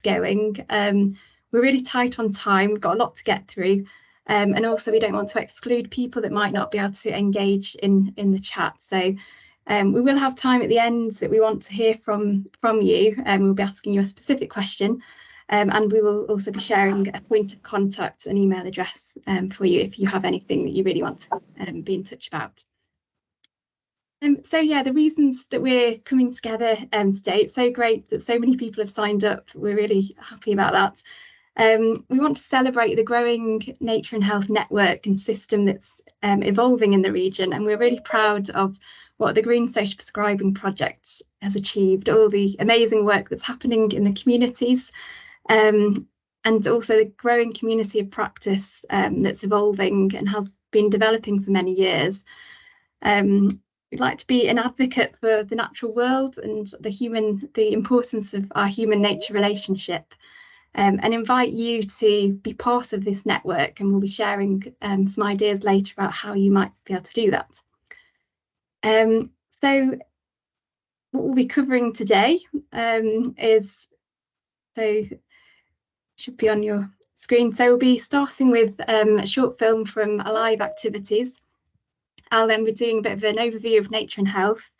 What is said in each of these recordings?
get going. We're really tight on time, we've got a lot to get through, and also we don't want to exclude people that might not be able to engage in the chat. So we will have time at the end that we want to hear from you, and we'll be asking you a specific question, and we will also be sharing a point of contact, an email address for you if you have anything that you really want to be in touch about. So yeah, the reasons that we're coming together today, it's so great that so many people have signed up. We're really happy about that. We want to celebrate the growing nature and health network and system that's evolving in the region, and we're really proud of what the Green Social Prescribing project has achieved, all the amazing work that's happening in the communities, and also the growing community of practice that's evolving and has been developing for many years. We'd like to be an advocate for the natural world and the importance of our human-nature relationship, and invite you to be part of this network, and we'll be sharing some ideas later about how you might be able to do that. So what we'll be covering today should be on your screen. So we'll be starting with a short film from Alive Activities. I'll then be doing a bit of an overview of nature and health.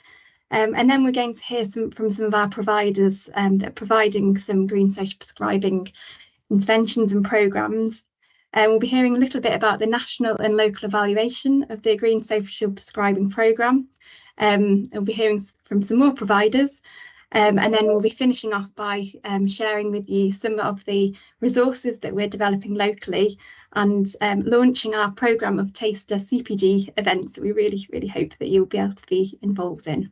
And then we're going to hear from some of our providers that are providing some green social prescribing interventions and programmes. We'll be hearing a little bit about the national and local evaluation of the Green Social Prescribing programme. We'll be hearing from some more providers, and then we'll be finishing off by sharing with you some of the resources that we're developing locally, and launching our programme of taster CPG events that we really, really hope that you'll be able to be involved in.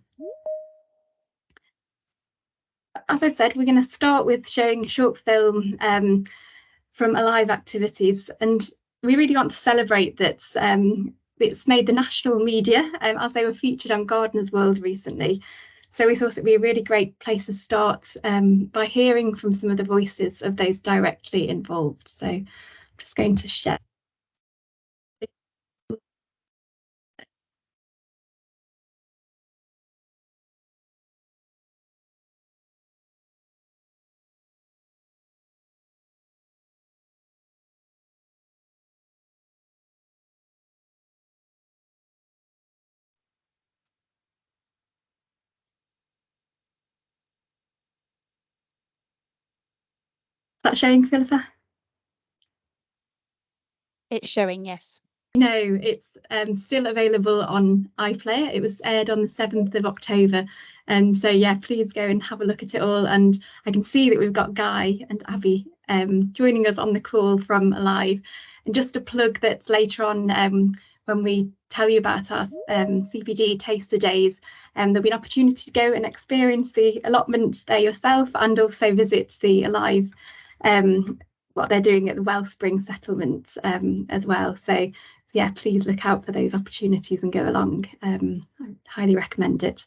As I said, we're going to start with showing a short film from Alive Activities, and we really want to celebrate that it's made the national media as they were featured on Gardener's World recently. So we thought it'd be a really great place to start by hearing from some of the voices of those directly involved. So I'm just going to share. Is that showing, Philippa? It's showing, yes. No, it's still available on iPlayer. It was aired on the 7th of October. And so, yeah, please go and have a look at it all. And I can see that we've got Guy and Abby joining us on the call from Alive. And just a plug that's later on when we tell you about our CPG Taster Days, there'll be an opportunity to go and experience the allotment there yourself, and also visit the Alive what they're doing at the Wellspring settlement as well. So yeah, please look out for those opportunities and go along. I highly recommend it.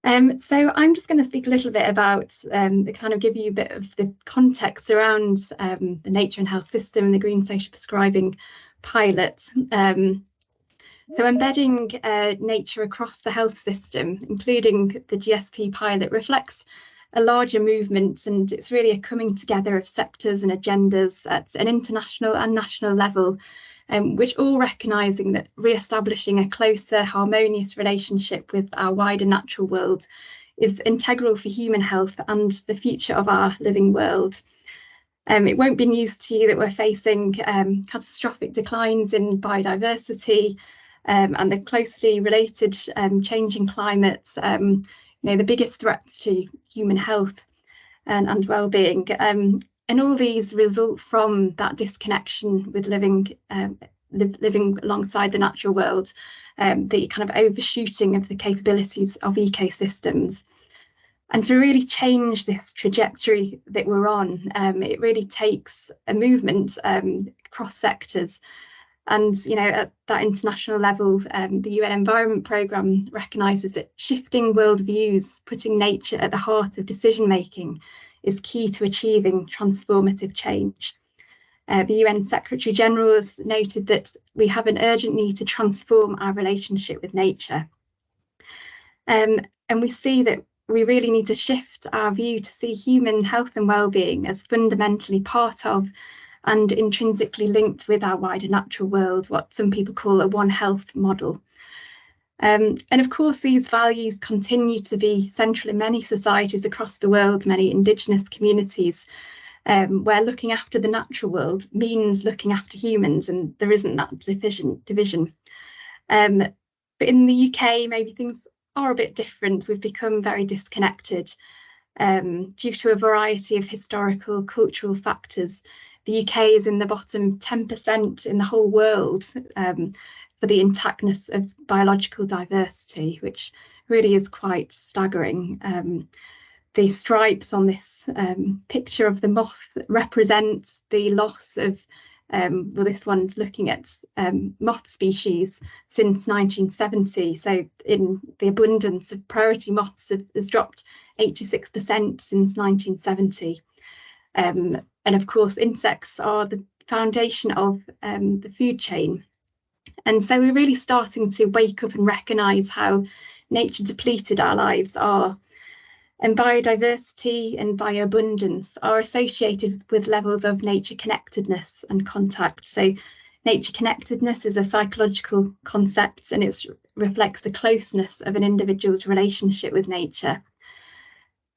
So I'm just going to speak a little bit about kind of give you a bit of the context around the nature and health system and the Green Social Prescribing pilot. So embedding nature across the health system, including the GSP pilot, reflects a larger movement, and it's really a coming together of sectors and agendas at an international and national level, which all recognising that re-establishing a closer, harmonious relationship with our wider natural world is integral for human health and the future of our living world. It won't be news to you that we're facing catastrophic declines in biodiversity and the closely related changing climates, the biggest threats to human health and well-being. And all these result from that disconnection with living alongside the natural world, the kind of overshooting of the capabilities of ecosystems. And to really change this trajectory that we're on, it really takes a movement across sectors. And, at that international level, the UN Environment Programme recognises that shifting worldviews, putting nature at the heart of decision-making, is key to achieving transformative change. The UN Secretary General has noted that we have an urgent need to transform our relationship with nature. And we see that we really need to shift our view to see human health and well-being as fundamentally part of and intrinsically linked with our wider natural world, what some people call a One Health model. And of course, these values continue to be central in many societies across the world, many Indigenous communities, where looking after the natural world means looking after humans, and there isn't that division. But in the UK, maybe things are a bit different. We've become very disconnected due to a variety of historical, cultural factors. The UK is in the bottom 10% in the whole world for the intactness of biological diversity, which really is quite staggering. The stripes on this picture of the moth represent the loss of, well, this one's looking at moth species since 1970. So in the abundance of priority moths has dropped 86% since 1970. And of course, insects are the foundation of the food chain. And so we're really starting to wake up and recognise how nature depleted our lives are. And biodiversity and bioabundance are associated with levels of nature connectedness and contact. So nature connectedness is a psychological concept, and it reflects the closeness of an individual's relationship with nature.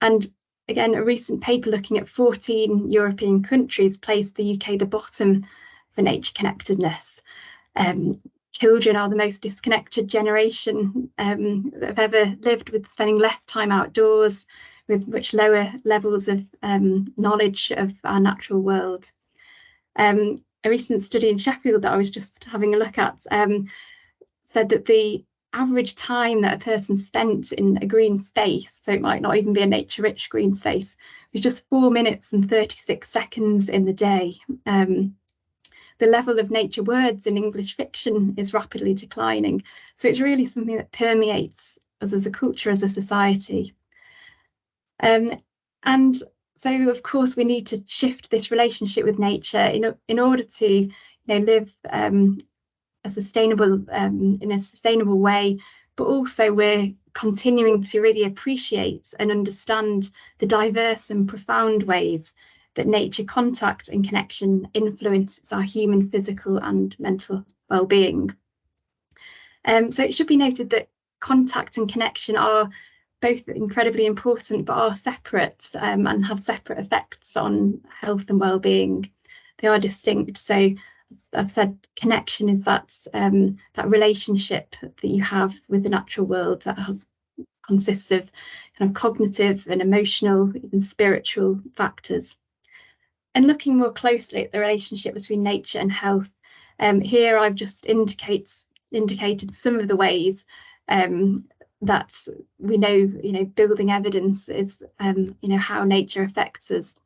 And again, a recent paper looking at 14 European countries placed the UK the bottom for nature connectedness. Children are the most disconnected generation that have ever lived, with spending less time outdoors, with much lower levels of knowledge of our natural world. A recent study in Sheffield that I was just having a look at said that the average time that a person spent in a green space, so it might not even be a nature-rich green space, was just 4 minutes and 36 seconds in the day. The level of nature words in English fiction is rapidly declining. So it's really something that permeates us as a culture, as a society. And so, of course, we need to shift this relationship with nature in order to live in a sustainable way, but also we're continuing to really appreciate and understand the diverse and profound ways that nature contact and connection influences our human physical and mental well-being. So it should be noted that contact and connection are both incredibly important, but are separate and have separate effects on health and well-being. They are distinct. So I've said connection is that relationship that you have with the natural world that consists of kind of cognitive and emotional, even spiritual factors. And looking more closely at the relationship between nature and health, here I've just indicated some of the ways that we know, building evidence is, how nature affects us.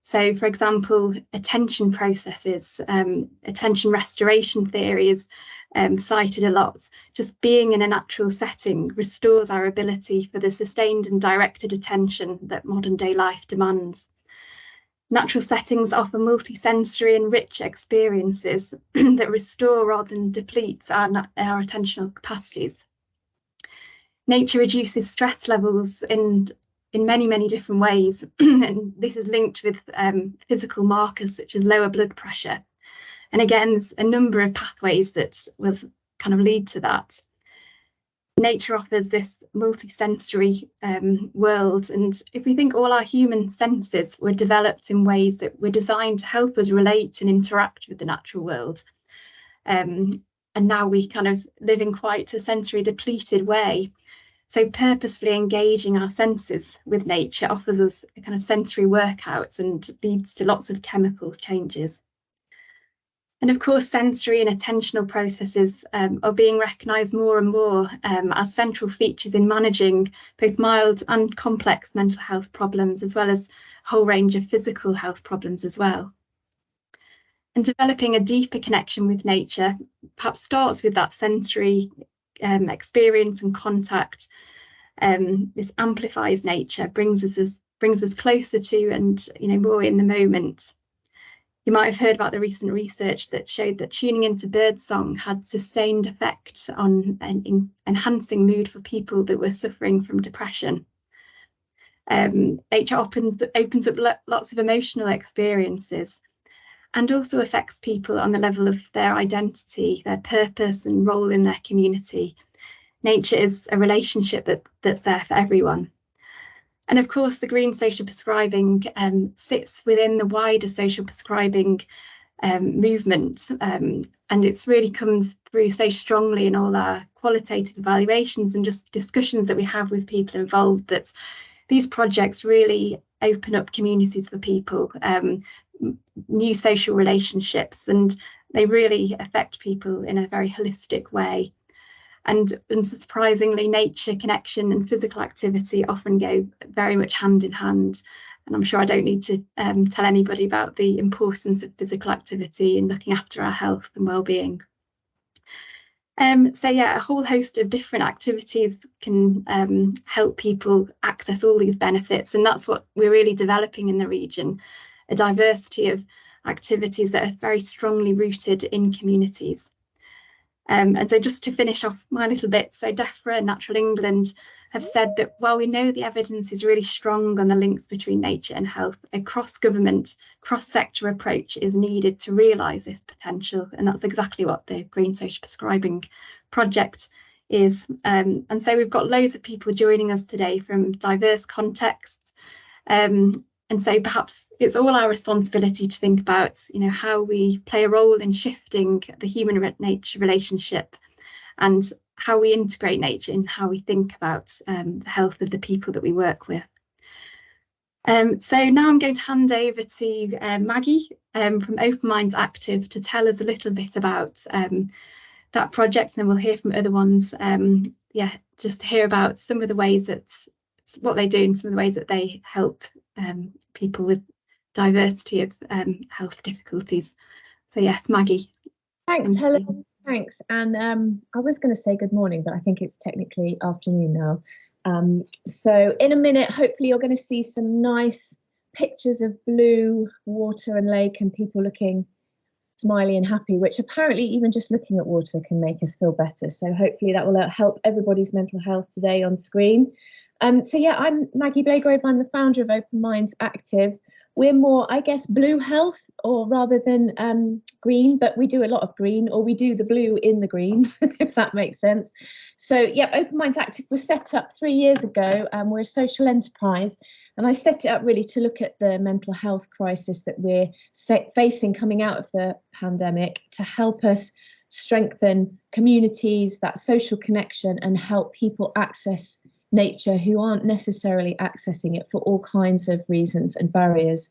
So, for example, attention processes, attention restoration theory is cited a lot. Just being in a natural setting restores our ability for the sustained and directed attention that modern day life demands. Natural settings offer multisensory and rich experiences that restore rather than deplete our attentional capacities. Nature reduces stress levels in many different ways, and this is linked with physical markers such as lower blood pressure. And again, there's a number of pathways that will kind of lead to that. Nature offers this multisensory world, and if we think all our human senses were developed in ways that were designed to help us relate and interact with the natural world, and now we kind of live in quite a sensory depleted way. So purposefully engaging our senses with nature offers us a kind of sensory workout and leads to lots of chemical changes. And of course, sensory and attentional processes are being recognised more and more as central features in managing both mild and complex mental health problems, as well as a whole range of physical health problems as well. And developing a deeper connection with nature perhaps starts with that sensory experience and contact. This amplifies nature, brings us closer to and more in the moment. You might have heard about the recent research that showed that tuning into birdsong had sustained effect on enhancing mood for people that were suffering from depression. Nature opens up lots of emotional experiences, and also affects people on the level of their identity, their purpose and role in their community. Nature is a relationship that's there for everyone. And of course, the Green Social Prescribing sits within the wider social prescribing movement, and it's really comes through so strongly in all our qualitative evaluations and just discussions that we have with people involved, that these projects really open up communities for people, new social relationships, and they really affect people in a very holistic way. And surprisingly, nature connection and physical activity often go very much hand in hand. And I'm sure I don't need to tell anybody about the importance of physical activity in looking after our health and well-being. So yeah, a whole host of different activities can help people access all these benefits, and that's what we're really developing in the region, a diversity of activities that are very strongly rooted in communities. And so just to finish off my little bit, so DEFRA and Natural England have said that while we know the evidence is really strong on the links between nature and health, a cross-government, cross-sector approach is needed to realise this potential. And that's exactly what the Green Social Prescribing project is. And so we've got loads of people joining us today from diverse contexts. And so perhaps it's all our responsibility to think about, how we play a role in shifting the human-nature relationship, and how we integrate nature in how we think about the health of the people that we work with. So now I'm going to hand over to Maggie from Open Minds Active to tell us a little bit about that project, and then we'll hear from other ones. Just to hear about some of the ways that what they do and some of the ways that they help people with diversity of health difficulties. So yes, Maggie. Thanks, Helen. Thanks. And I was going to say good morning, but I think it's technically afternoon now. So in a minute, hopefully you're going to see some nice pictures of blue water and lake and people looking smiley and happy, which apparently even just looking at water can make us feel better. So hopefully that will help everybody's mental health today on screen. So yeah, I'm Maggie Blagrove. I'm the founder of Open Minds Active. We're more, I guess, blue health, or rather than green, but we do a lot of green, or we do the blue in the green, if that makes sense. So yeah, Open Minds Active was set up 3 years ago. We're a social enterprise, and I set it up really to look at the mental health crisis that we're facing coming out of the pandemic, to help us strengthen communities, that social connection, and help people access nature who aren't necessarily accessing it for all kinds of reasons and barriers.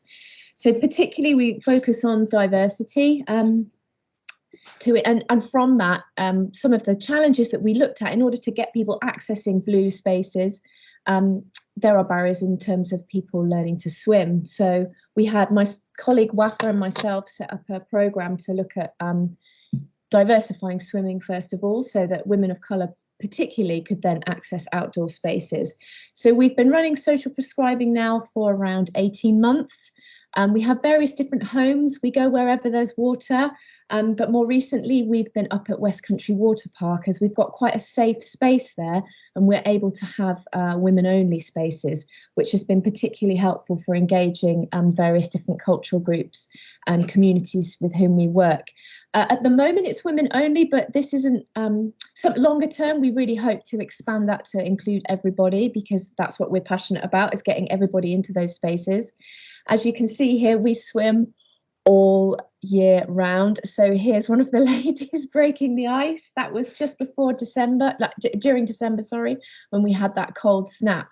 So particularly we focus on diversity and from that, some of the challenges that we looked at in order to get people accessing blue spaces, there are barriers in terms of people learning to swim. So we had my colleague Wafa and myself set up a programme to look at diversifying swimming first of all, so that women of colour particularly could then access outdoor spaces. So we've been running social prescribing now for around 18 months. We have various different homes. We go wherever there's water, but more recently we've been up at West Country Water Park, as we've got quite a safe space there, and we're able to have women-only spaces, which has been particularly helpful for engaging various different cultural groups and communities with whom we work. At the moment it's women only, but this isn't some longer term. We really hope to expand that to include everybody, because that's what we're passionate about, is getting everybody into those spaces. As you can see here, we swim all year round. So here's one of the ladies breaking the ice. That was just before December, during December, sorry, when we had that cold snap.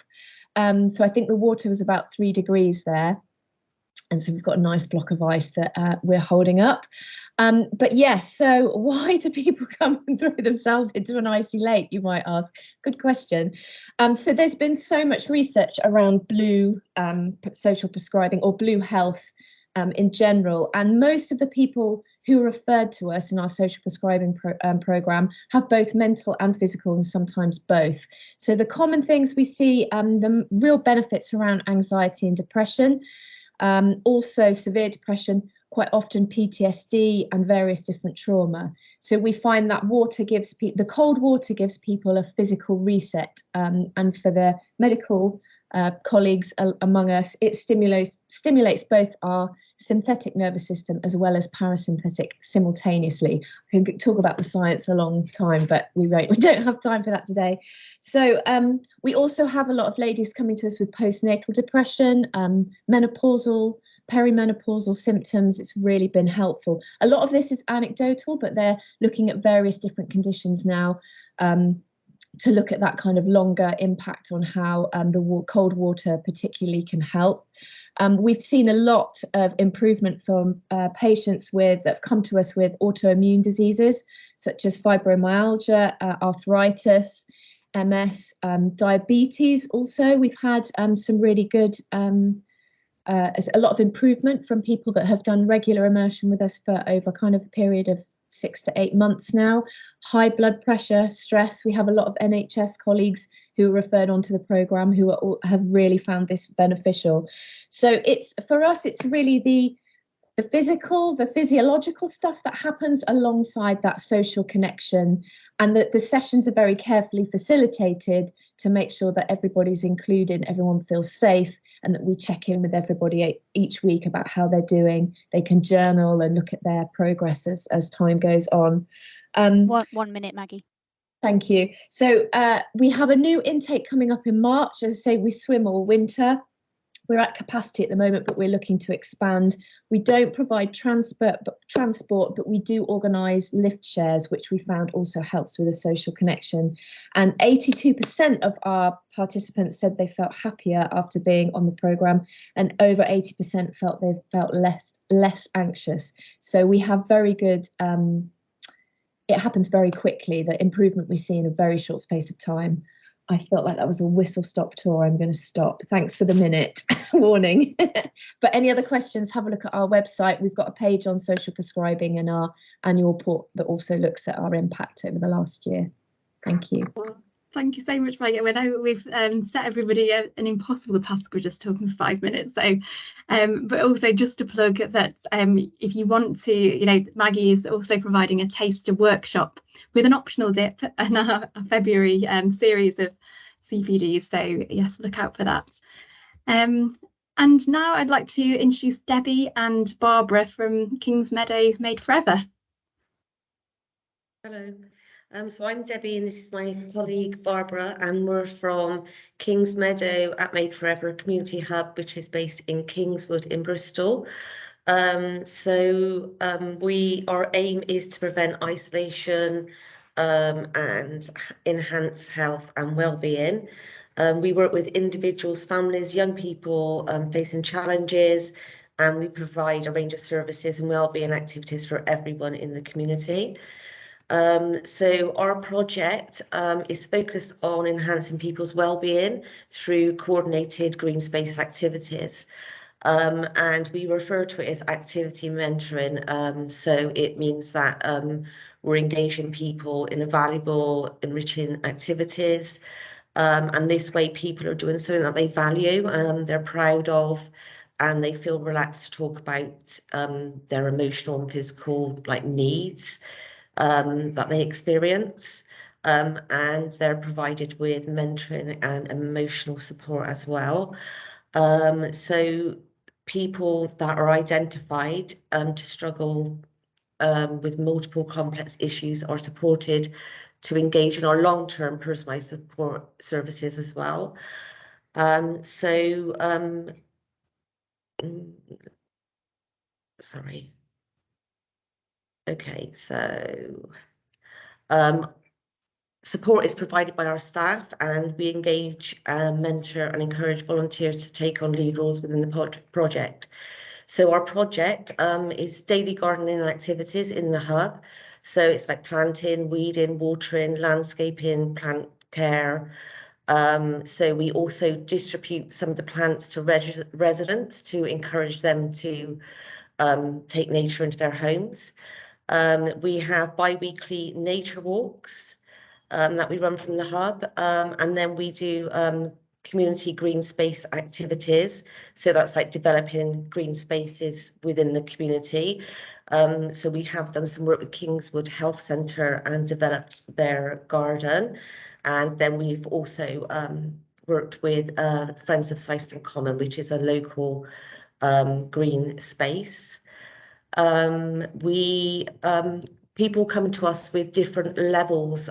So I think the water was about 3 degrees there. And so we've got a nice block of ice that we're holding up. But yes, so why do people come and throw themselves into an icy lake, you might ask? Good question. So there's been so much research around blue social prescribing, or blue health in general. And most of the people who are referred to us in our social prescribing programme have both mental and physical, and sometimes both. So the common things we see, the real benefits around anxiety and depression, also severe depression, quite often PTSD and various different trauma. So we find that water gives the cold water gives people a physical reset, and for the medical colleagues among us, it stimulates both our sympathetic nervous system as well as parasympathetic simultaneously. I could talk about the science a long time, but we don't have time for that today. So we also have a lot of ladies coming to us with postnatal depression, menopausal, perimenopausal symptoms. It's really been helpful. A lot of this is anecdotal, but they're looking at various different conditions now to look at that kind of longer impact on how the cold water particularly can help. We've seen a lot of improvement from patients that have come to us with autoimmune diseases, such as fibromyalgia, arthritis, MS, diabetes. Also, we've had some really good, a lot of improvement from people that have done regular immersion with us for over kind of a period of 6 to 8 months now. High blood pressure, stress. We have a lot of NHS colleagues who are referred onto the programme who have really found this beneficial. So for us, it's really the physical, the physiological stuff that happens alongside that social connection, and that the sessions are very carefully facilitated to make sure that everybody's included, everyone feels safe, and that we check in with everybody each week about how they're doing. They can journal and look at their progress as time goes on. 1 minute, Maggie. Thank you. So we have a new intake coming up in March. As I say, we swim all winter. We're at capacity at the moment, but we're looking to expand. We don't provide transport, but we do organise lift shares, which we found also helps with a social connection. And 82% of our participants said they felt happier after being on the programme, and over 80% felt they felt less anxious. So we have very good. It happens very quickly. The improvement we see in a very short space of time. I felt like that was a whistle-stop tour. I'm going to stop. Thanks for the minute warning. But any other questions, have a look at our website. We've got a page on social prescribing in our annual report that also looks at our impact over the last year. Thank you. Well, thank you so much, Maggie. I know we've set everybody an impossible task. We're just talking for 5 minutes. So, but also just to plug that if you want to, Maggie is also providing a taster workshop with an optional dip and a February series of CPDs. So yes, look out for that. And now I'd like to introduce Debbie and Barbara from Kings Meadow Made Forever. Hello. So I'm Debbie and this is my colleague Barbara, and we're from Kings Meadow at Made Forever Community Hub, which is based in Kingswood in Bristol. Our aim is to prevent isolation and enhance health and well-being. We work with individuals, families, young people facing challenges, and we provide a range of services and well-being activities for everyone in the community. So our project is focused on enhancing people's well-being through coordinated green space activities. And we refer to it as activity mentoring. So it means that we're engaging people in valuable, enriching activities. And this way people are doing something that they value, they're proud of, and they feel relaxed to talk about their emotional and physical needs that they experience, and they're provided with mentoring and emotional support as well. So people that are identified to struggle with multiple complex issues are supported to engage in our long-term personalised support services as well. Sorry. Okay, so support is provided by our staff, and we engage, mentor and encourage volunteers to take on lead roles within the project. So our project is daily gardening activities in the hub. So it's like planting, weeding, watering, landscaping, plant care. So we also distribute some of the plants to residents to encourage them to take nature into their homes. We have bi-weekly nature walks that we run from the hub, and then we do community green space activities. So that's like developing green spaces within the community. So we have done some work with Kingswood Health Centre and developed their garden. And then we've also worked with Friends of Syston Common, which is a local green space. People come to us with different levels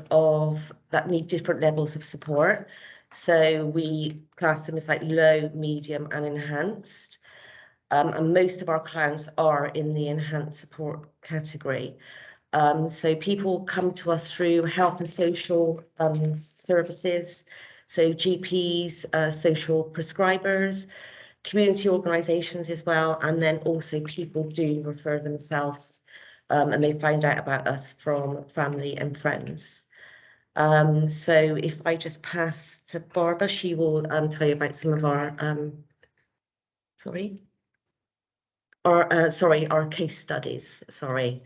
that need different levels of support. So we class them as like low, medium, and enhanced. And most of our clients are in the enhanced support category. So people come to us through health and social services, so GPs, social prescribers, community organisations as well, and then also people do refer themselves and they find out about us from family and friends. So if I just pass to Barbara, she will tell you about some of our our case studies. Sorry.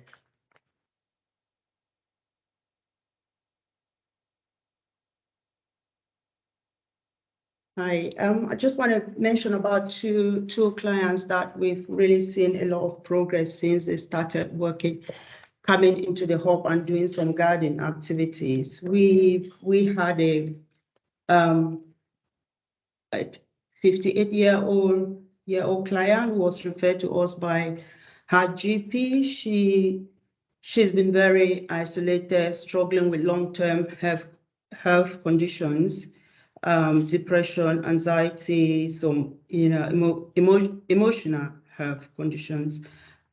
Hi, I just want to mention about two clients that we've really seen a lot of progress since they started coming into the hub and doing some garden activities. We had a 58-year-old client who was referred to us by her GP. She's been very isolated, struggling with long-term health conditions. Depression, anxiety, some emotional health conditions,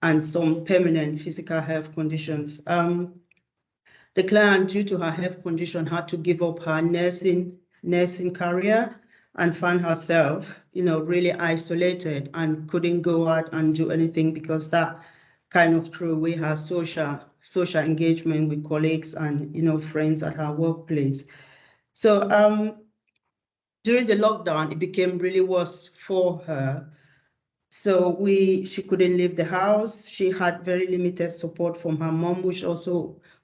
and some permanent physical health conditions. The client, due to her health condition, had to give up her nursing career and found herself, really isolated and couldn't go out and do anything because that kind of threw away her social engagement with colleagues and friends at her workplace. So during the lockdown, it became really worse for her. So she couldn't leave the house. She had very limited support from her mom, who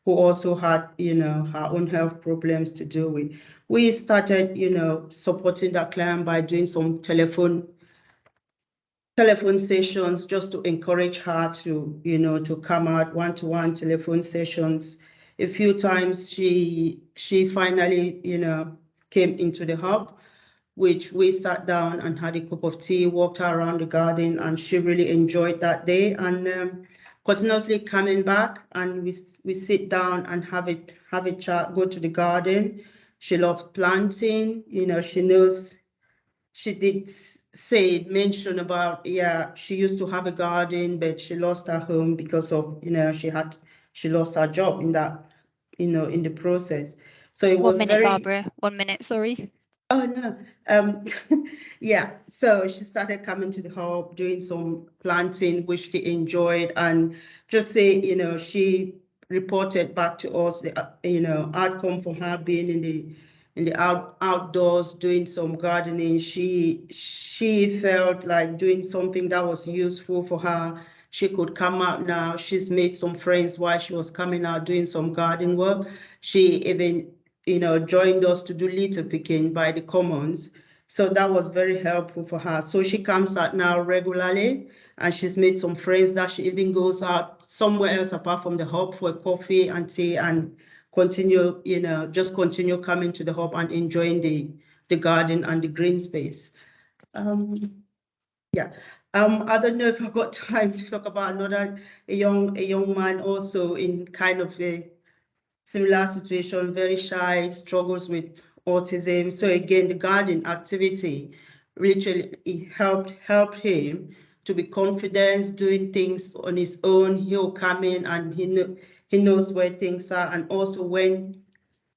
also had, her own health problems to deal with. We started, supporting that client by doing some telephone sessions just to encourage her to, to come out, one-to-one telephone sessions. A few times she finally, came into the hub, which we sat down and had a cup of tea, walked her around the garden, and she really enjoyed that day. And continuously coming back, and we sit down and have a chat, go to the garden. She loves planting, she knows. She did mention about, she used to have a garden, but she lost her home because of, she lost her job in that, in the process. So it was 1 minute, Barbara. 1 minute, sorry. Oh, no. Yeah, so she started coming to the hub, doing some planting, which she enjoyed, and just say, she reported back to us the, outcome from her being in the outdoors, doing some gardening. She felt like doing something that was useful for her. She could come out now. She's made some friends while she was coming out doing some garden work. She even joined us to do litter picking by the commons. So that was very helpful for her. So she comes out now regularly, and she's made some friends that she even goes out somewhere else apart from the hub for a coffee and tea, and just continue coming to the hub and enjoying the garden and the green space. Yeah. I don't know if I've got time to talk about a young man also in kind of a similar situation, very shy, struggles with autism. So again, the garden activity literally helped him to be confident, doing things on his own. He'll come in and he knows where things are, and also went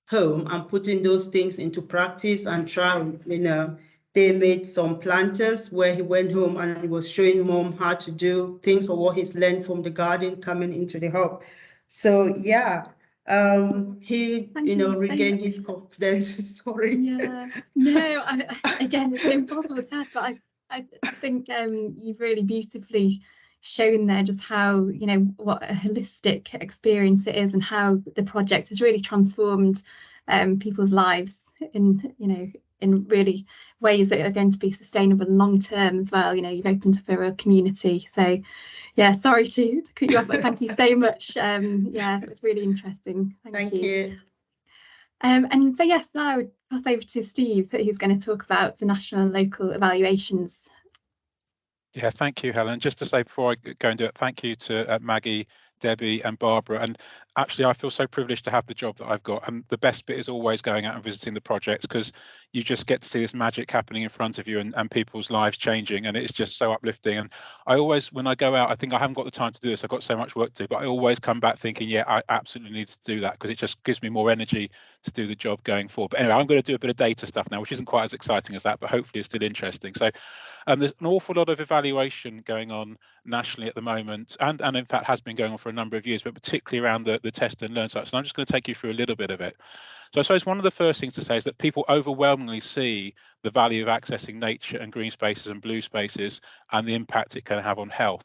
home and putting those things into practice and trying, they made some planters where he went home and he was showing mom how to do things for what he's learned from the garden coming into the hub. So yeah, he regained his confidence. Sorry. Yeah, no, again, it's an impossible task, but I think you've really beautifully shown there just how, what a holistic experience it is, and how the project has really transformed people's lives in really ways that are going to be sustainable and long term as well. You've opened up a real community. So yeah, sorry to cut you off, but thank you so much. Yeah, it was really interesting. Thank you. You. And so yes, now pass over to Steve, who's going to talk about the national and local evaluations. Yeah, thank you, Helen. Just to say before I go and do it, thank you to Maggie, Debbie and Barbara. And actually, I feel so privileged to have the job that I've got. And the best bit is always going out and visiting the projects, because you just get to see this magic happening in front of you and people's lives changing. And it's just so uplifting. And I always, when I go out, I think I haven't got the time to do this. I've got so much work to do, but I always come back thinking, yeah, I absolutely need to do that, because it just gives me more energy to do the job going forward. But anyway, I'm going to do a bit of data stuff now, which isn't quite as exciting as that, but hopefully it's still interesting. So there's an awful lot of evaluation going on nationally at the moment, and in fact has been going on for a number of years, but particularly around the test and learn sites. And I'm just going to take you through a little bit of it. So I suppose one of the first things to say is that people overwhelmingly see the value of accessing nature and green spaces and blue spaces and the impact it can have on health.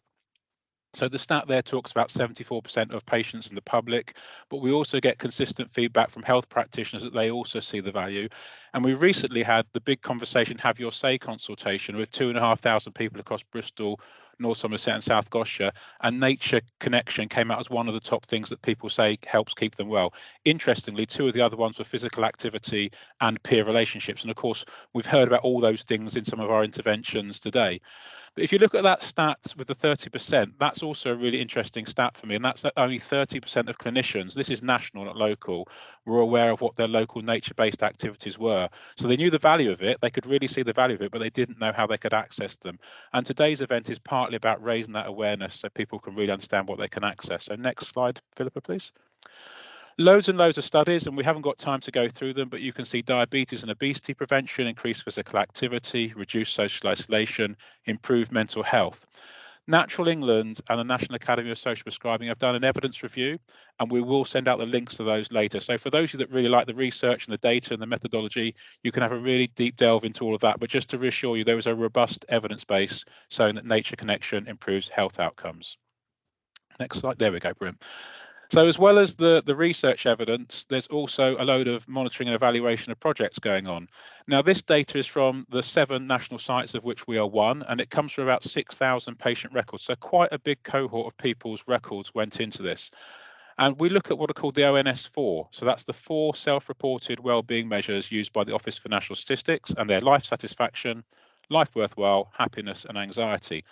So the stat there talks about 74% of patients in the public, but we also get consistent feedback from health practitioners that they also see the value. And we recently had the big conversation, Have Your Say consultation with 2,500 people across Bristol, North Somerset and South Gloucestershire, and nature connection came out as one of the top things that people say helps keep them well. Interestingly, two of the other ones were physical activity and peer relationships. And of course, we've heard about all those things in some of our interventions today. But if you look at that stat with the 30%, that's also a really interesting stat for me. And that's that only 30% of clinicians, this is national, not local, were aware of what their local nature-based activities were. So they knew the value of it, they could really see the value of it, but they didn't know how they could access them. And today's event is partly about raising that awareness so people can really understand what they can access. So next slide, Philippa, please. Loads and loads of studies, and we haven't got time to go through them, but you can see diabetes and obesity prevention, increased physical activity, reduced social isolation, improved mental health. Natural England and the National Academy of Social Prescribing have done an evidence review, and we will send out the links to those later. So for those of you that really like the research and the data and the methodology, you can have a really deep delve into all of that. But just to reassure you, there is a robust evidence base showing that nature connection improves health outcomes. Next slide. There we go. Brilliant. So as well as the research evidence, there's also a load of monitoring and evaluation of projects going on. Now, this data is from the 7 national sites of which we are one, and it comes from about 6,000 patient records. So quite a big cohort of people's records went into this. And we look at what are called the ONS4. So that's the 4 self-reported wellbeing measures used by the Office for National Statistics, and they're life satisfaction, life worthwhile, happiness, and anxiety.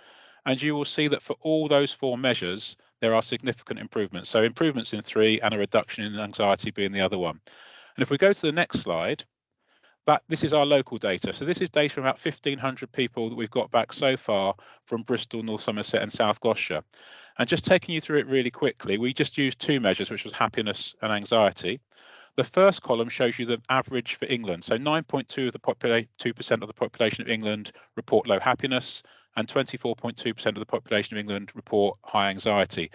And you will see that for all those 4 measures, there are significant improvements. So improvements in 3 and a reduction in anxiety being the other one. And if we go to the next slide, this is our local data. So this is data from about 1,500 people that we've got back so far from Bristol, North Somerset and South Gloucestershire. And just taking you through it really quickly, we just used 2 measures, which was happiness and anxiety. The first column shows you the average for England. So 9.2% of the population of England report low happiness, and 24.2% of the population of England report high anxiety.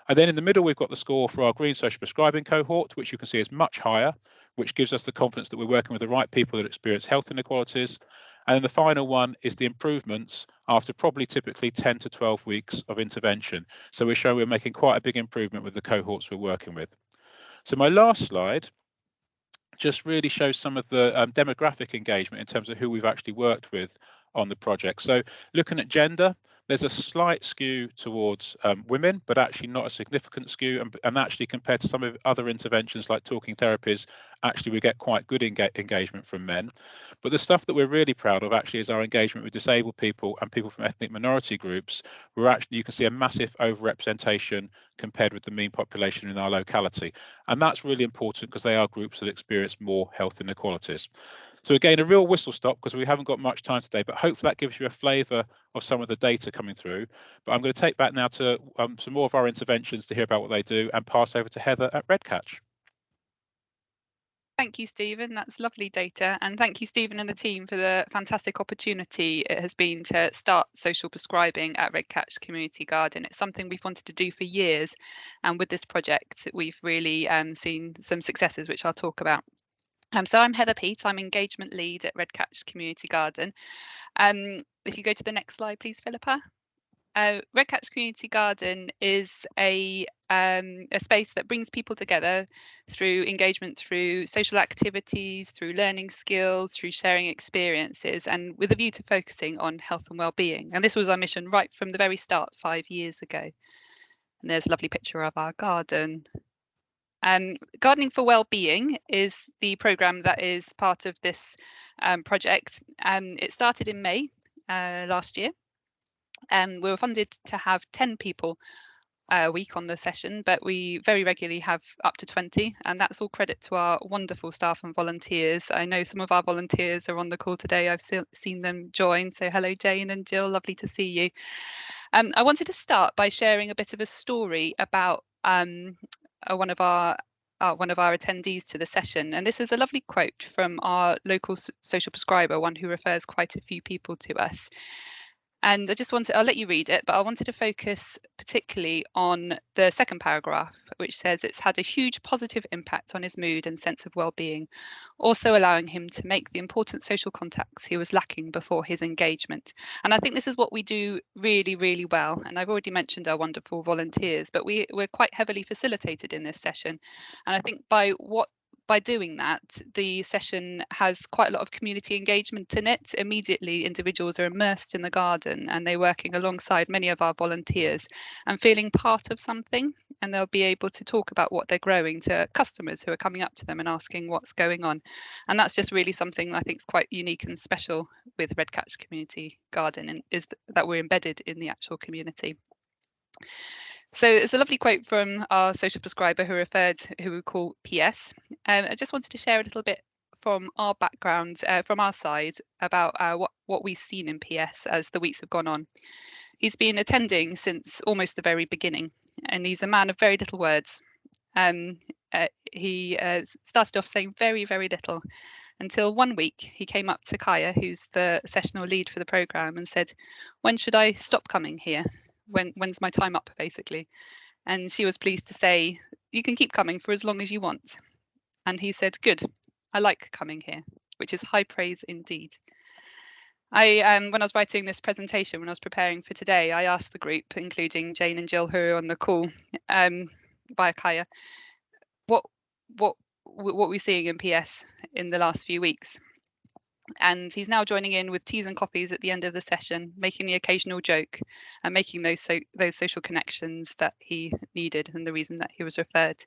And then in the middle, we've got the score for our Green Social Prescribing cohort, which you can see is much higher, which gives us the confidence that we're working with the right people that experience health inequalities. And then the final one is the improvements after probably typically 10 to 12 weeks of intervention. So we're showing we're making quite a big improvement with the cohorts we're working with. So my last slide just really shows some of the demographic engagement in terms of who we've actually worked with on the project. So looking at gender, there's a slight skew towards women, but actually not a significant skew. And actually compared to some of other interventions like talking therapies, actually we get quite good engagement from men. But the stuff that we're really proud of actually is our engagement with disabled people and people from ethnic minority groups, where actually you can see a massive overrepresentation compared with the mean population in our locality. And that's really important because they are groups that experience more health inequalities. So again, a real whistle stop because we haven't got much time today, but hopefully that gives you a flavour of some of the data coming through. But I'm going to take back now to some more of our interventions to hear about what they do and pass over to Heather at Redcatch. Thank you, Stephen. That's lovely data. And thank you, Stephen and the team, for the fantastic opportunity it has been to start social prescribing at Redcatch Community Garden. It's something we've wanted to do for years. And with this project, we've really seen some successes, which I'll talk about. So I'm Heather Peat, I'm engagement lead at Redcatch Community Garden. If you go to the next slide, please, Philippa. Redcatch Community Garden is a space that brings people together through engagement, through social activities, through learning skills, through sharing experiences, and with a view to focusing on health and well-being. And this was our mission right from the very start 5 years ago. And there's a lovely picture of our garden. Gardening for Wellbeing is the programme that is part of this project. It started in May last year, and we were funded to have 10 people a week on the session, but we very regularly have up to 20, and that's all credit to our wonderful staff and volunteers. I know some of our volunteers are on the call today. I've seen them join, so hello Jane and Jill, lovely to see you. I wanted to start by sharing a bit of a story about one of our attendees to the session, and this is a lovely quote from our local social prescriber, one who refers quite a few people to us. And I'll let you read it, but I wanted to focus particularly on the second paragraph, which says it's had a huge positive impact on his mood and sense of well-being, also allowing him to make the important social contacts he was lacking before his engagement. And I think this is what we do really, really well. And I've already mentioned our wonderful volunteers, but we're quite heavily facilitated in this session. And I think by doing that, the session has quite a lot of community engagement in it. Immediately, individuals are immersed in the garden and they're working alongside many of our volunteers and feeling part of something. And they'll be able to talk about what they're growing to customers who are coming up to them and asking what's going on. And that's just really something I think is quite unique and special with Redcatch Community Garden, and is that we're embedded in the actual community. So it's a lovely quote from our social prescriber who we call PS. I just wanted to share a little bit from our background, from our side, about what we've seen in PS as the weeks have gone on. He's been attending since almost the very beginning, and he's a man of very little words. He started off saying very, very little, until one week he came up to Kaya, who's the sessional lead for the programme, and said, "When should I stop coming here? When's my time up," basically. And she was pleased to say, "You can keep coming for as long as you want." And he said, "Good, I like coming here," which is high praise indeed. When I was writing this presentation, when I was preparing for today, I asked the group, including Jane and Jill, who are on the call via Kaya, what we're seeing in PS in the last few weeks. And he's now joining in with teas and coffees at the end of the session, making the occasional joke and making those social connections that he needed and the reason that he was referred.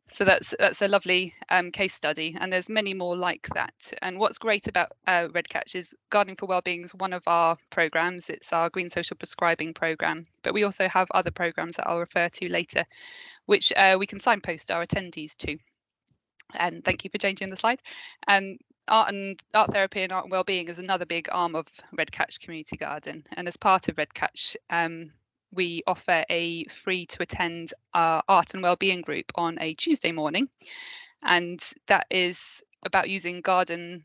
So that's a lovely case study, and there's many more like that. And what's great about Redcatch is Gardening for Wellbeing is one of our programmes. It's our Green Social Prescribing programme, but we also have other programmes that I'll refer to later, which we can signpost our attendees to. And thank you for changing the slide. Art therapy and art and wellbeing is another big arm of Redcatch Community Garden, and as part of Redcatch, we offer a free to attend art and wellbeing group on a Tuesday morning, and that is about using garden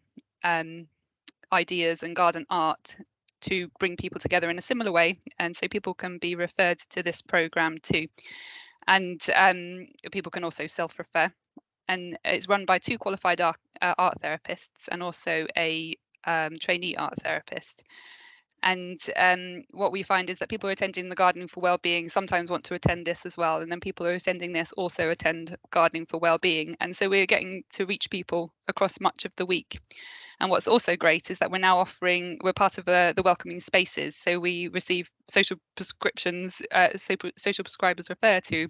ideas and garden art to bring people together in a similar way, and so people can be referred to this programme too, and people can also self-refer. And it's run by 2 qualified art therapists and also a trainee art therapist. And what we find is that people who are attending the Gardening for Wellbeing sometimes want to attend this as well. And then people who are attending this also attend Gardening for Wellbeing. And so we're getting to reach people across much of the week. And what's also great is that we're part of the Welcoming Spaces. So we receive social prescriptions, social prescribers refer to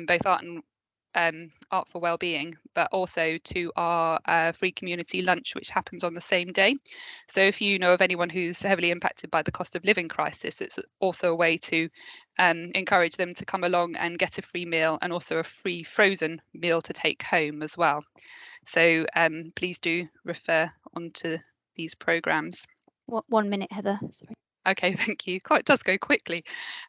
both art and Art for Wellbeing, but also to our free community lunch, which happens on the same day. So if you know of anyone who's heavily impacted by the cost of living crisis, it's also a way to encourage them to come along and get a free meal, and also a free frozen meal to take home as well. So please do refer onto these programmes. 1 minute, Heather. Sorry. Okay, thank you. It does go quickly.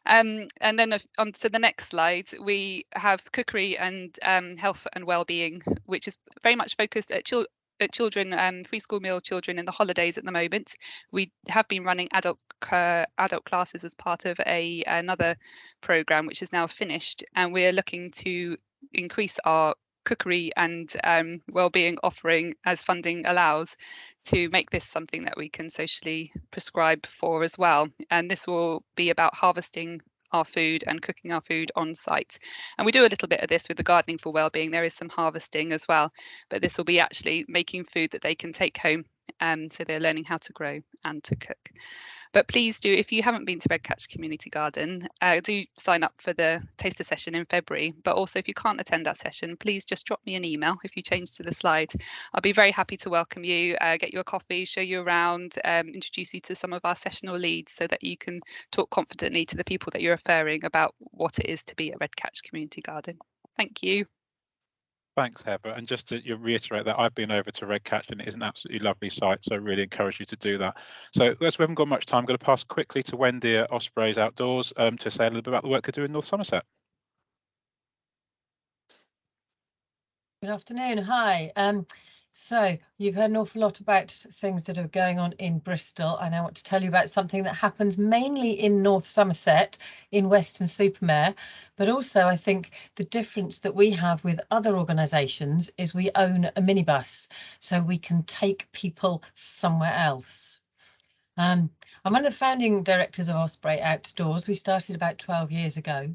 And then on to the next slide, we have cookery and health and wellbeing, which is very much focused at children, free school meal children in the holidays at the moment. We have been running adult classes as part of another programme, which is now finished, and we're looking to increase our cookery and wellbeing offering as funding allows, to make this something that we can socially prescribe for as well. And this will be about harvesting our food and cooking our food on site. And we do a little bit of this with the Gardening for Wellbeing. There is some harvesting as well, but this will be actually making food that they can take home. So they're learning how to grow and to cook. But please do, if you haven't been to Redcatch Community Garden, do sign up for the taster session in February. But also, if you can't attend that session, please just drop me an email if you change to the slide. I'll be very happy to welcome you, get you a coffee, show you around, introduce you to some of our sessional leads so that you can talk confidently to the people that you're referring about what it is to be at Redcatch Community Garden. Thank you. Thanks, Heather. And just to reiterate that I've been over to Redcatch and it is an absolutely lovely site, so I really encourage you to do that. So as we haven't got much time, I'm going to pass quickly to Wendy at Ospreys Outdoors to say a little bit about the work they do in North Somerset. Good afternoon. Hi. So you've heard an awful lot about things that are going on in Bristol. I now want to tell you about something that happens mainly in North Somerset, in Weston-super-Mare, but also I think the difference that we have with other organisations is we own a minibus, so we can take people somewhere else. I'm one of the founding directors of Osprey Outdoors. We started about 12 years ago,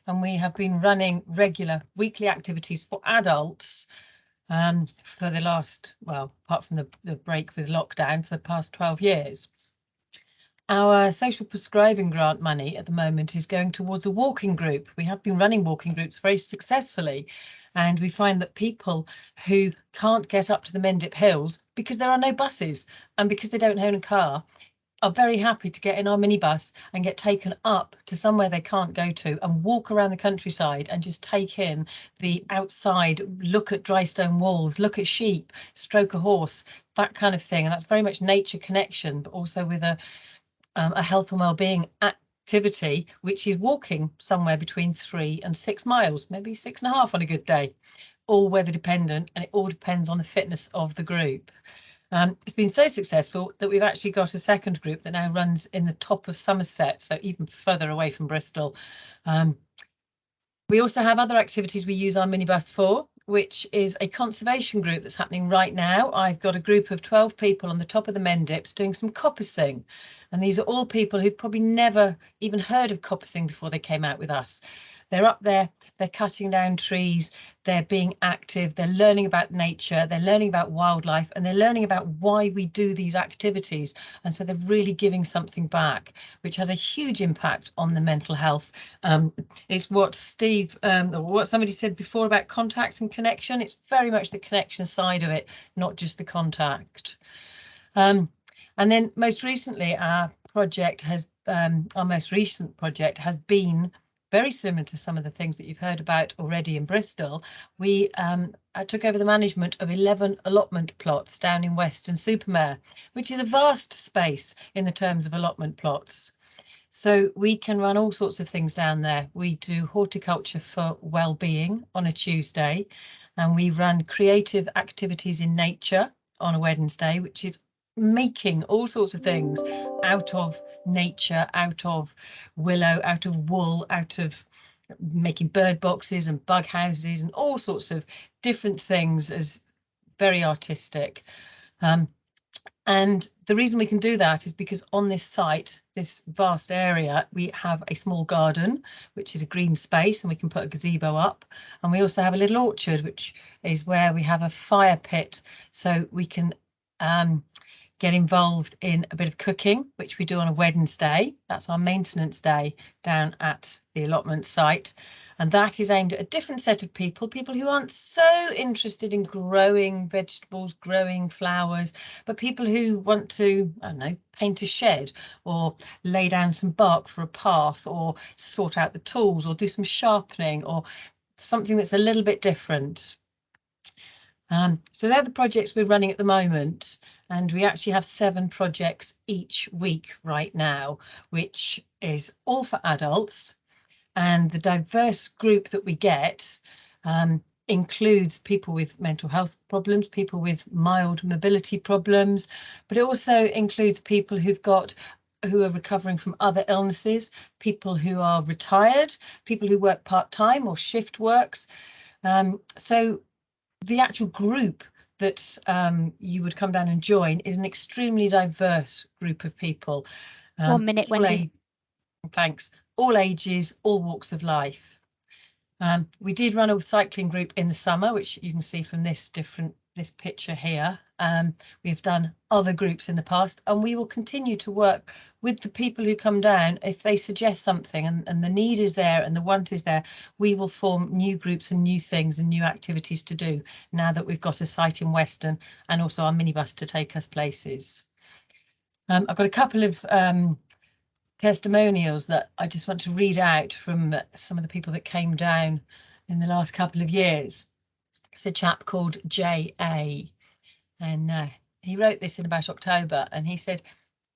and we have been running regular weekly activities for adults for the last, well, apart from the break with lockdown, for the past 12 years. Our social prescribing grant money at the moment is going towards a walking group. We have been running walking groups very successfully, and we find that people who can't get up to the Mendip Hills because there are no buses and because they don't own a car are very happy to get in our minibus and get taken up to somewhere they can't go to and walk around the countryside and just take in the outside, look at dry stone walls, look at sheep, stroke a horse, that kind of thing. And that's very much nature connection, but also with a health and well-being activity, which is walking somewhere between 3 and 6 miles, maybe 6.5 on a good day, all weather dependent, and it all depends on the fitness of the group. It's been so successful that we've actually got a second group that now runs in the top of Somerset, so even further away from Bristol. We also have other activities we use our minibus for, which is a conservation group that's happening right now. I've got a group of 12 people on the top of the Mendips doing some coppicing. And these are all people who've probably never even heard of coppicing before they came out with us. They're up there, they're cutting down trees, they're being active, they're learning about nature, they're learning about wildlife, and they're learning about why we do these activities. And so they're really giving something back, which has a huge impact on the mental health. It's what Steve, or what somebody said before about contact and connection. It's very much the connection side of it, not just the contact. And then most recently, our most recent project has been very similar to some of the things that you've heard about already in Bristol. We took over the management of 11 allotment plots down in Weston-super-Mare, which is a vast space in the terms of allotment plots. So we can run all sorts of things down there. We do horticulture for well-being on a Tuesday, and we run creative activities in nature on a Wednesday, which is making all sorts of things out of nature, out of willow, out of wool, out of making bird boxes and bug houses and all sorts of different things, as very artistic. And the reason we can do that is because on this site, this vast area, we have a small garden, which is a green space, and we can put a gazebo up. And we also have a little orchard, which is where we have a fire pit, so we can get involved in a bit of cooking, which we do on a Wednesday. That's our maintenance day down at the allotment site. And that is aimed at a different set of people who aren't so interested in growing vegetables, growing flowers, but people who want to, I don't know, paint a shed or lay down some bark for a path or sort out the tools or do some sharpening or something that's a little bit different. So they're the projects we're running at the moment, and we actually have 7 projects each week right now, which is all for adults. And the diverse group that we get includes people with mental health problems, people with mild mobility problems, but it also includes people who are recovering from other illnesses, people who are retired, people who work part-time or shift works. So the actual group that you would come down and join is an extremely diverse group of people. 1 minute, Wendy. Thanks. All ages, all walks of life. We did run a cycling group in the summer, which you can see from this picture here. We've done other groups in the past, and we will continue to work with the people who come down. If they suggest something and the need is there and the want is there, we will form new groups and new things and new activities to do now that we've got a site in Weston and also our minibus to take us places. I've got a couple of testimonials that I just want to read out from some of the people that came down in the last couple of years. It's a chap called J.A. and he wrote this in about October, and he said,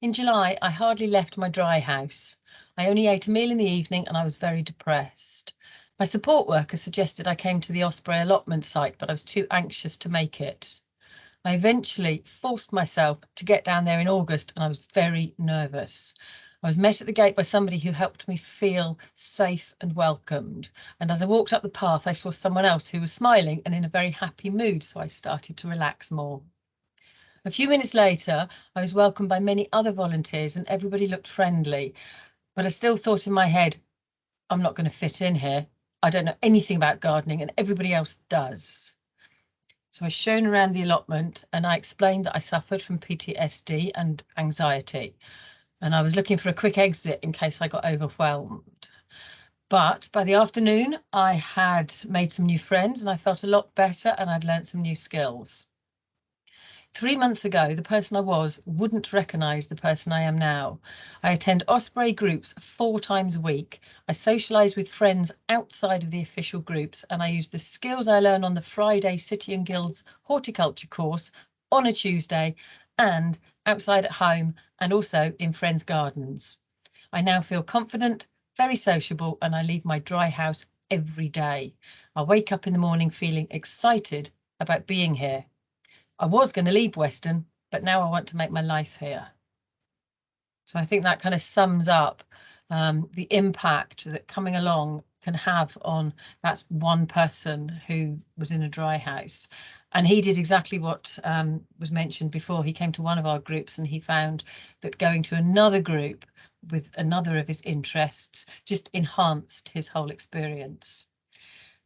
"In July, I hardly left my dry house. I only ate a meal in the evening and I was very depressed. My support worker suggested I came to the Osprey allotment site, but I was too anxious to make it. I eventually forced myself to get down there in August, and I was very nervous. I was met at the gate by somebody who helped me feel safe and welcomed. And as I walked up the path, I saw someone else who was smiling and in a very happy mood, so I started to relax more. A few minutes later, I was welcomed by many other volunteers and everybody looked friendly, but I still thought in my head, I'm not going to fit in here. I don't know anything about gardening and everybody else does. So I was shown around the allotment and I explained that I suffered from PTSD and anxiety, and I was looking for a quick exit in case I got overwhelmed. But by the afternoon, I had made some new friends and I felt a lot better and I'd learned some new skills. 3 months ago, the person I was wouldn't recognise the person I am now. I attend Osprey groups 4 times a week. I socialise with friends outside of the official groups, and I use the skills I learn on the Friday City and Guilds horticulture course on a Tuesday and outside at home and also in friends' gardens. I now feel confident, very sociable, and I leave my dry house every day. I wake up in the morning feeling excited about being here. I was going to leave Weston, but now I want to make my life here." So I think that kind of sums up the impact that coming along can have on, that's one person who was in a dry house. And he did exactly what was mentioned before. He came to one of our groups and he found that going to another group with another of his interests just enhanced his whole experience.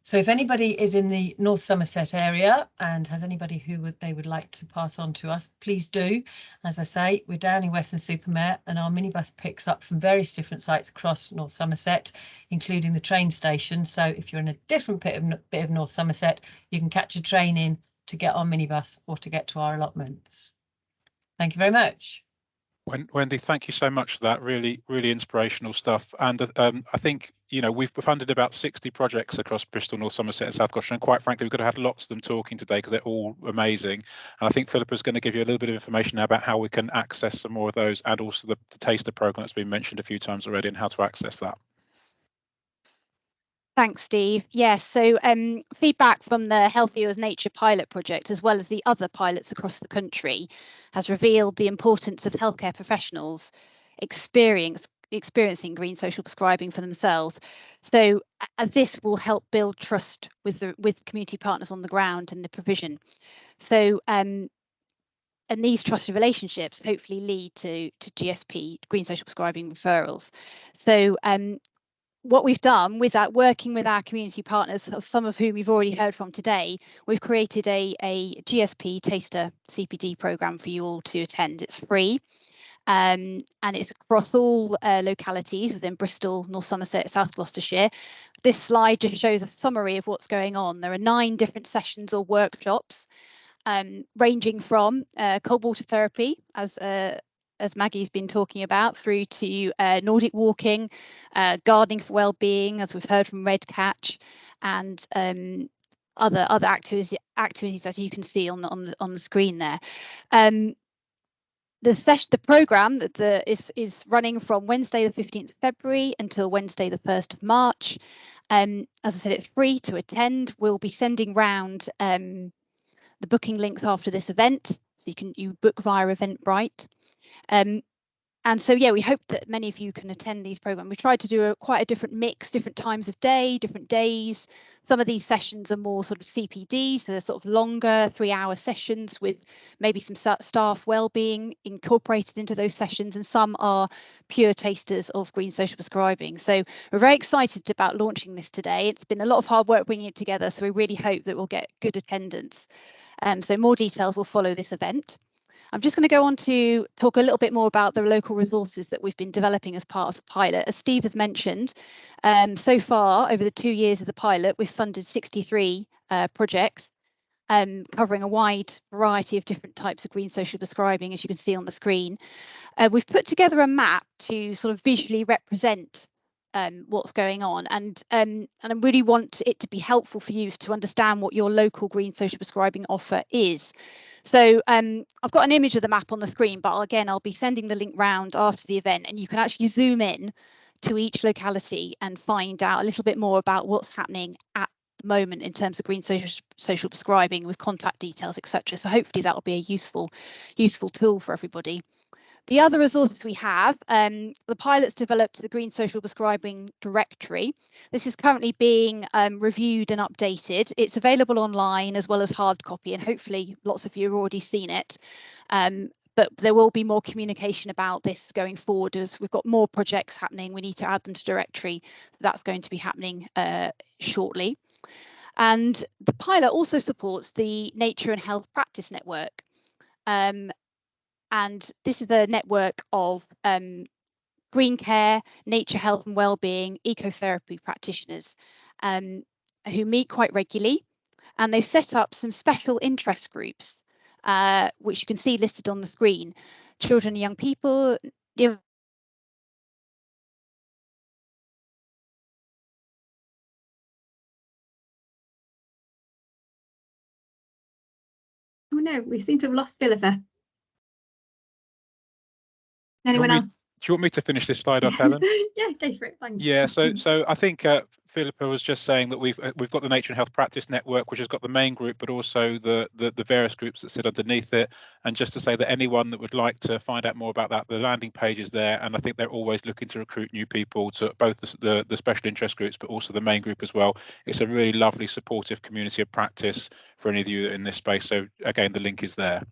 So if anybody is in the North Somerset area and has anybody who they would like to pass on to us, please do. As I say, we're down in Weston-super-Mare and our minibus picks up from various different sites across North Somerset, including the train station. So if you're in a different bit of North Somerset, you can catch a train in to get on minibus or to get to our allotments. Thank you very much. Wendy, thank you so much for that. Really, really inspirational stuff. And I think, you know, we've funded about 60 projects across Bristol, North Somerset and South Gloucestershire. And quite frankly, we could have had lots of them talking today because they're all amazing. And I think Philippa's going to give you a little bit of information now about how we can access some more of those, and also the taster program that's been mentioned a few times already and how to access that. Thanks, Steve. Yes, so feedback from the Healthier with Nature pilot project, as well as the other pilots across the country, has revealed the importance of healthcare professionals experiencing green social prescribing for themselves. So this will help build trust with community partners on the ground and the provision. So and these trusted relationships hopefully lead to GSP, green social prescribing referrals. So what we've done with that, working with our community partners, of some of whom we've already heard from today, we've created a GSP taster CPD program for you all to attend. It's free, and it's across all localities within Bristol, North Somerset, South Gloucestershire. This slide just shows a summary of what's going on. There are 9 different sessions or workshops, ranging from cold water therapy, as Maggie's been talking about, through to Nordic walking, gardening for well-being, as we've heard from Red Catch, and other activities as you can see on the screen there. The programme is running from Wednesday the 15th of February until Wednesday the 1st of March. As I said, it's free to attend. We'll be sending round the booking links after this event, so you book via Eventbrite. And so, yeah, we hope that many of you can attend these programs. We tried to do quite a different mix, different times of day, different days. Some of these sessions are more sort of CPD, so they're sort of longer 3-hour sessions with maybe some staff wellbeing incorporated into those sessions, and some are pure tasters of green social prescribing. So we're very excited about launching this today. It's been a lot of hard work bringing it together, so we really hope that we'll get good attendance. So more details will follow this event. I'm just going to go on to talk a little bit more about the local resources that we've been developing as part of the pilot. As Steve has mentioned, so far over the 2 years of the pilot, we've funded 63 projects covering a wide variety of different types of green social prescribing, as you can see on the screen. We've put together a map to sort of visually represent what's going on, and I really want it to be helpful for you to understand what your local green social prescribing offer is. So I've got an image of the map on the screen, but again, I'll be sending the link round after the event, and you can actually zoom in to each locality and find out a little bit more about what's happening at the moment in terms of green social prescribing with contact details, etc. So hopefully that will be a useful tool for everybody. The other resources we have, the pilot's developed the Green Social Prescribing Directory. This is currently being reviewed and updated. It's available online as well as hard copy, and hopefully lots of you have already seen it. But there will be more communication about this going forward as we've got more projects happening. We need to add them to directory. So that's going to be happening shortly. And the pilot also supports the Nature and Health Practice Network. And this is a network of green care, nature, health and wellbeing, ecotherapy practitioners who meet quite regularly. And they've set up some special interest groups, which you can see listed on the screen. Children and young people. Oh no, we seem to have lost Philippa. Anyone else? Do you want me to finish this slide off, Helen? Yeah, go for it. Thanks. Yeah, so I think Philippa was just saying that we've got the Nature and Health Practice Network, which has got the main group, but also the various groups that sit underneath it. And just to say that anyone that would like to find out more about that, the landing page is there, and I think they're always looking to recruit new people to both the special interest groups, but also the main group as well. It's a really lovely, supportive community of practice for any of you in this space. So again, the link is there.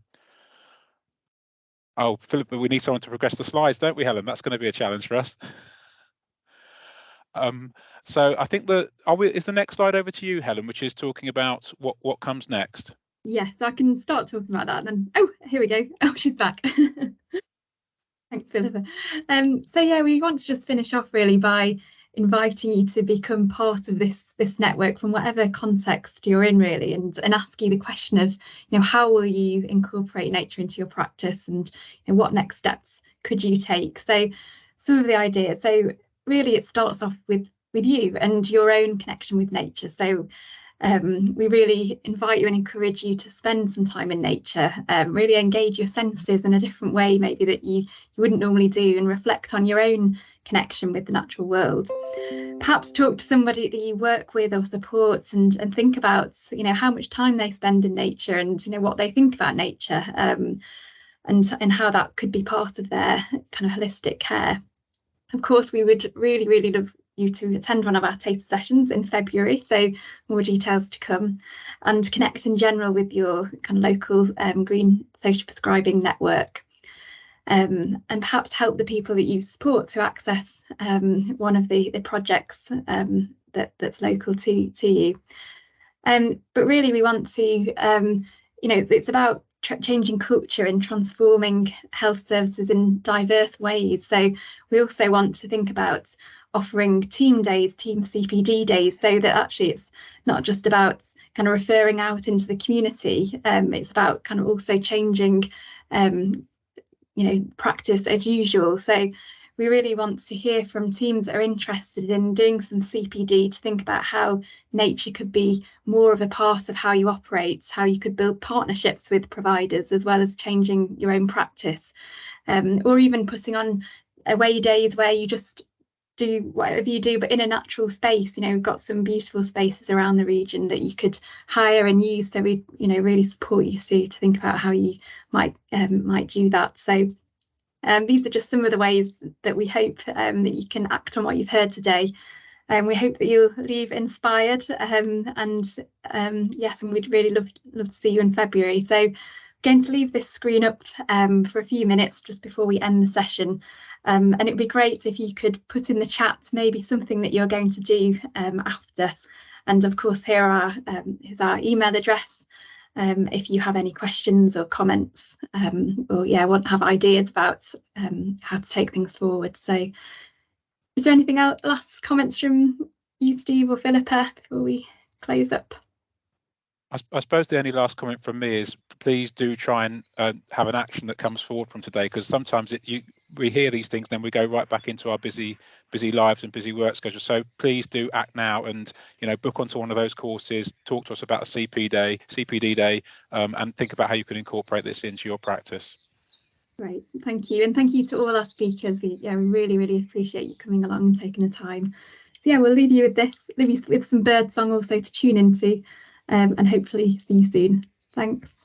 Oh, Philippa, we need someone to progress the slides, don't we, Helen? That's going to be a challenge for us. So I think is the next slide over to you, Helen, which is talking about what comes next. Yes, so I can start talking about that then. Oh, here we go. Oh, she's back. Thanks, Philippa. So yeah, we want to just finish off really by inviting you to become part of this network from whatever context you're in, really, and ask you the question of, how will you incorporate nature into your practice, and what next steps could you take? So some of the ideas. So really, it starts off with you and your own connection with nature. So we really invite you and encourage you to spend some time in nature, really engage your senses in a different way maybe that you wouldn't normally do, and reflect on your own connection with the natural world. Perhaps talk to somebody that you work with or support, and think about how much time they spend in nature, and what they think about nature, and how that could be part of their kind of holistic care. Of course, we would really, really love you to attend one of our taster sessions in February, so more details to come, and connect in general with your kind of local green social prescribing network, and perhaps help the people that you support to access one of the projects that's local to you. But really, we want to, it's about changing culture and transforming health services in diverse ways. So we also want to think about offering team days, team CPD days, so that actually it's not just about kind of referring out into the community. It's about kind of also changing, practice as usual. So we really want to hear from teams that are interested in doing some CPD to think about how nature could be more of a part of how you operate, how you could build partnerships with providers, as well as changing your own practice, or even putting on away days where you just do whatever you do, but in a natural space. We've got some beautiful spaces around the region that you could hire and use. So we, really support you to think about how you might do that. So these are just some of the ways that we hope that you can act on what you've heard today. We hope that you'll leave inspired, and yes, and we'd really love to see you in February. So I'm going to leave this screen up for a few minutes just before we end the session, and it'd be great if you could put in the chat maybe something that you're going to do after. And of course, here's our email address. if you have any questions or comments, or want to have ideas about how to take things forward. So is there anything else, last comments from you, Steve or Philippa, before we close up? I suppose the only last comment from me is please do try and have an action that comes forward from today, because sometimes we hear these things, then we go right back into our busy lives and busy work schedule. So please do act now, and book onto one of those courses, talk to us about a CPD day, and think about how you can incorporate this into your practice. Great, thank you, and thank you to all our speakers. We really appreciate you coming along and taking the time. So we'll leave you with this, leave you with some bird song also to tune into, and hopefully see you soon. Thanks.